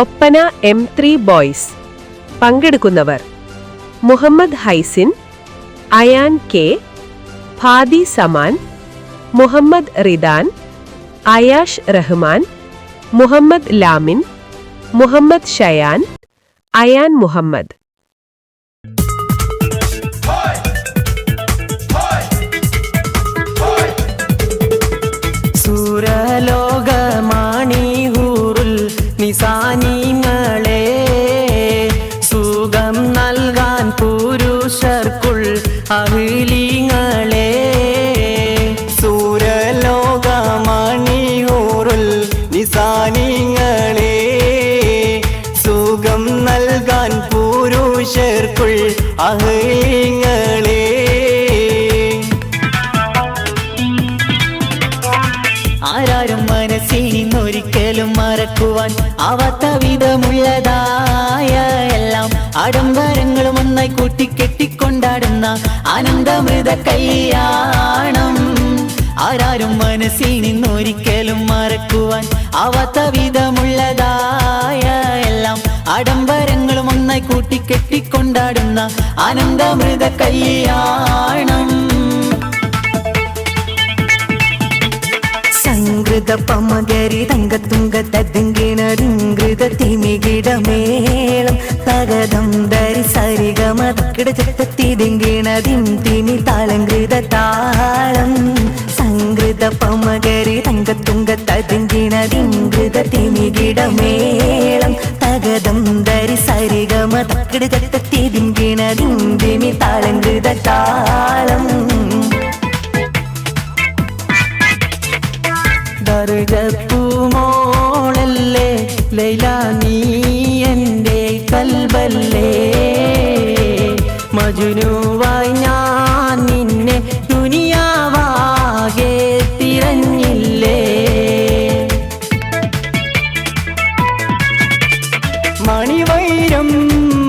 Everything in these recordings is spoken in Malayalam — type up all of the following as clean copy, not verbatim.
Oppana M3 boys. പങ്കെടുക്കുന്നവർ: മുഹമ്മദ് ഹൈസിൻ, അയാൻ കെ, ഫാദി സമാൻ, മുഹമ്മദ് റിദാൻ, അയാഷ് റഹ്മാൻ, മുഹമ്മദ് ലാമിൻ, മുഹമ്മദ് ഷയാൻ, അയാൻ മുഹമ്മദ്. സൂരലോകമാണിഹൂറുൽ നിസാനിങ്ങളെ സുഖം നൽകാൻ പുരുഷർക്കുൾ അഹ്ലിങ്ങളെ. സൂരലോകമാണിഹൂറുൽ നിസാനിങ്ങളെ സുഖം നൽകാൻ പുരുഷർക്കുൾ അഹ്ലിങ്ങളെ. ആരാരും മനസ്സിനൊരിക്കലും മറക്കുവാൻ ആവാത്ത വിധമുള്ളതായ എല്ലാം ആഡംബരങ്ങളും ഒന്നായി കൂട്ടിക്കെട്ടിക്കൊണ്ടാടുന്ന ആനന്ദമൃത കല്യാണം. ആരാരും മനസ്സിനൊരിക്കലും മറക്കുവാൻ ആവാത്ത വിധമുള്ളതായ എല്ലാം ആഡംബരങ്ങളും ഒന്നായി കൂട്ടിക്കെട്ടിക്കൊണ്ടാടുന്ന ആനന്ദമൃത കല്യാണം. സംഗൃത പമകരി തങ്കത്തുങ്ക തദ്ദിങ്കിണ തിമികിടമേളം തകതം ധരി സരിഗമ തക്കിട ചത്തത്തിതിങ്കിണതിം തിമി താളങ്കൃത താളം. സംഗൃത പമകരി തങ്കത്തുങ്ക തദ്ദിങ്കിണതിങ്കൃത തിമികിടമേളം തകതം ധരി സരിഗമ തക്കിട ചത്തത്തിതിങ്കിണതിം തിമി താളങ്കൃത താളം. ദർജപ്പൂമോളല്ലേ ലൈല നീ എൻ്റെ കൽബല്ലേ, മജ്നൂവായി ഞാൻ നിന്നെ ദുനിയാവാകെ തിരഞ്ഞില്ലേ. മണിവൈരം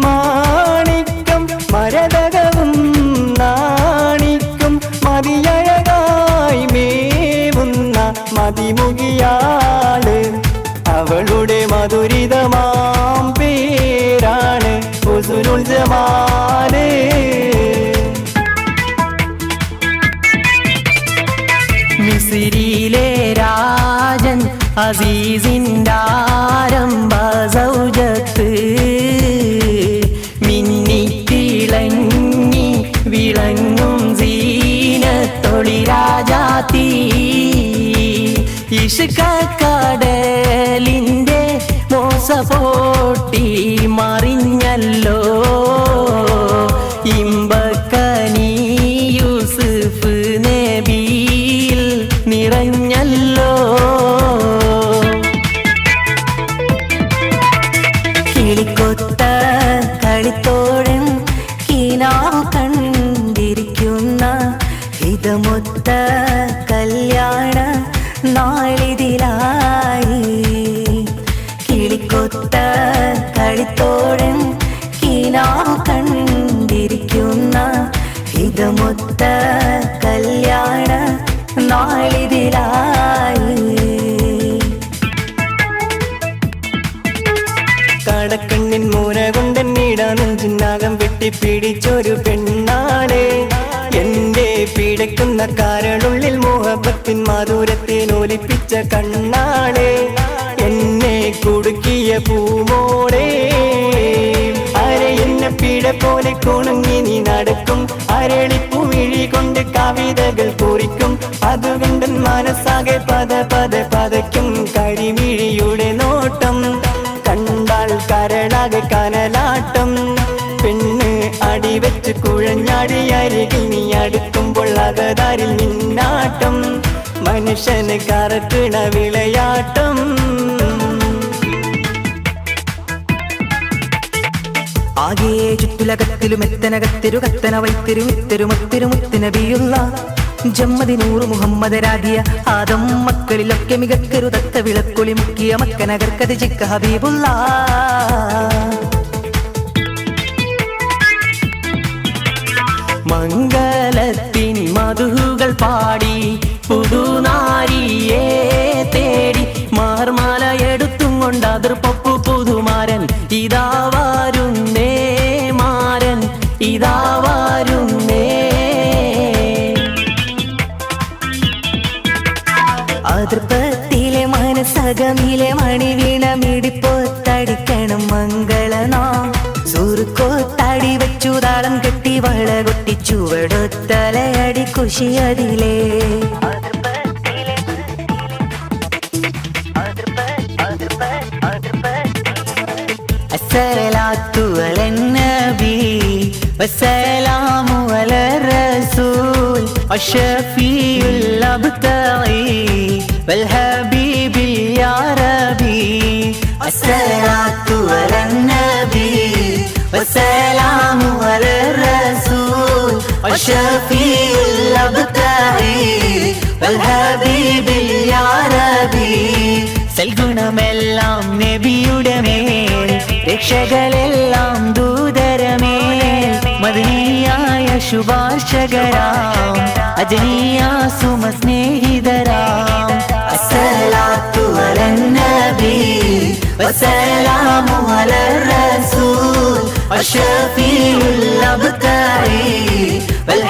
മാണിക്കം മരതകവും നാണിക്കും മതിയഴകായി മേവുന്ന മതിമുകിയാള്. അവളുടെ മധുരിതമാം പേരാണ് ഹുസ്നുൽ ജമാല്. മിസ്രിയിലെ രാജൻ അസീസിൻ്റെ ആരംഭ സൗജത്ത് മിന്നിത്തിളങ്ങി വിളങ്ങും സീനത്തൊളി രാജാത്തി. ഇഷ്കക്കടലിൻ്റെ മോസപോട്ടി മറിഞ്ഞല്ലോ ഇമ്പക്കനി യൂസുഫ് നബിയിൽ നിറഞ്ഞല്ലോ. കിളിക്കൊത്ത കളിത്തോഴൻ കിനാ കണ്ടിരിക്കുന്ന ഹിതമൊത്ത കല്യാണ നാളിതിലായി. കിളിക്കൊത്ത കളിത്തോഴൻ കിനാ കണ്ടിരിക്കുന്ന ഹിതമൊത്ത കല്യാണ നാളിതിലായി. കടക്കണ്ണിൻ മൂന കൊണ്ടെന്നിടാനെഞ്ചിനാകം വെട്ടിപ്പിടിച്ചൊരു പെണ്ണാണ്. എന്റെ പിടയ്ക്കുന്ന കാരളുള്ളിൽ മോഹബത്തിൻ മാധുരത്തിനൊലിപ്പിച്ച കണ്ണാണ്. എന്നെ കുടുക്കിയ പൂമോളെ അരെ എന്നെ പിട പോലെ കുണുങ്ങി നീ നടക്കും. അരളിപ്പുമിഴി കൊണ്ട് കവിതകൾ കുറിക്കും. അതുകൊണ്ട് മനസ്സാകെ പത പത പതയ്ക്കും. കരിമിഴിയുടെ നോട്ടം കണ്ടാൽ കരളാകെ കനലാട്ടം. പെണ്ണ് അടിവെച്ച് കുഴഞ്ഞാടി അരികിൽ നീ അടുക്കുമ്പോൾ അകതാരിൽ നിന്നാട്ടം. മനുഷ്യന് കറക്കണ വിളയാട്ടം. ആകെ ചുറ്റുലകത്തിലും എത്തനകത്തിരു കത്തന വൈത്തിരുമിത്തരുമൊത്തിരുമുത്തിനബിയുള്ള ജമ്മതി നൂറ് മുഹമ്മദ് രാധിയ ആദം മക്കളിലൊക്കെ മികക്കരുതത്ത വിളക്കൊളി മുക്കിയ മക്കനകർക്കത് ചിക്ക ഹബീബുള്ള. മംഗലത്തിൻ മധുകൾ പാടി പുതുനാരിയെ തേടി മാർമാല എടുത്തും കൊണ്ട് അതിർപ്പപ്പു പുതുമ മറുകമിലെ മണി വീണ മിടിപ്പോത്തടിക്കണം മംഗളനാം സൂറുക്കോത്താടി വെച്ചു താളം കെട്ടി വള കൊട്ടി ചുവടൊത്തലയടി കുശിയതിലേ الصلاة على النبي والسلام على الرسول الشفيع الأبتغي والحبيب يا ربي الصلاة على النبي والسلام على الرسول الشفيع الأبتغي والحبيب يا ربي സൽഗുണമെല്ലാം നബിയുടെ മേൽ രക്ഷകളെല്ലാം ദൂതരമേൽ മദനിയായ ശുഭാർശകരാം അജനിയ സുമ സ്നേഹിതരാം അസ്സലാത്തു അലൻ നബി വസ്സലാമു അലർ റസൂൽ അഷ്റഫീഉൽ അബ്താരി വൽ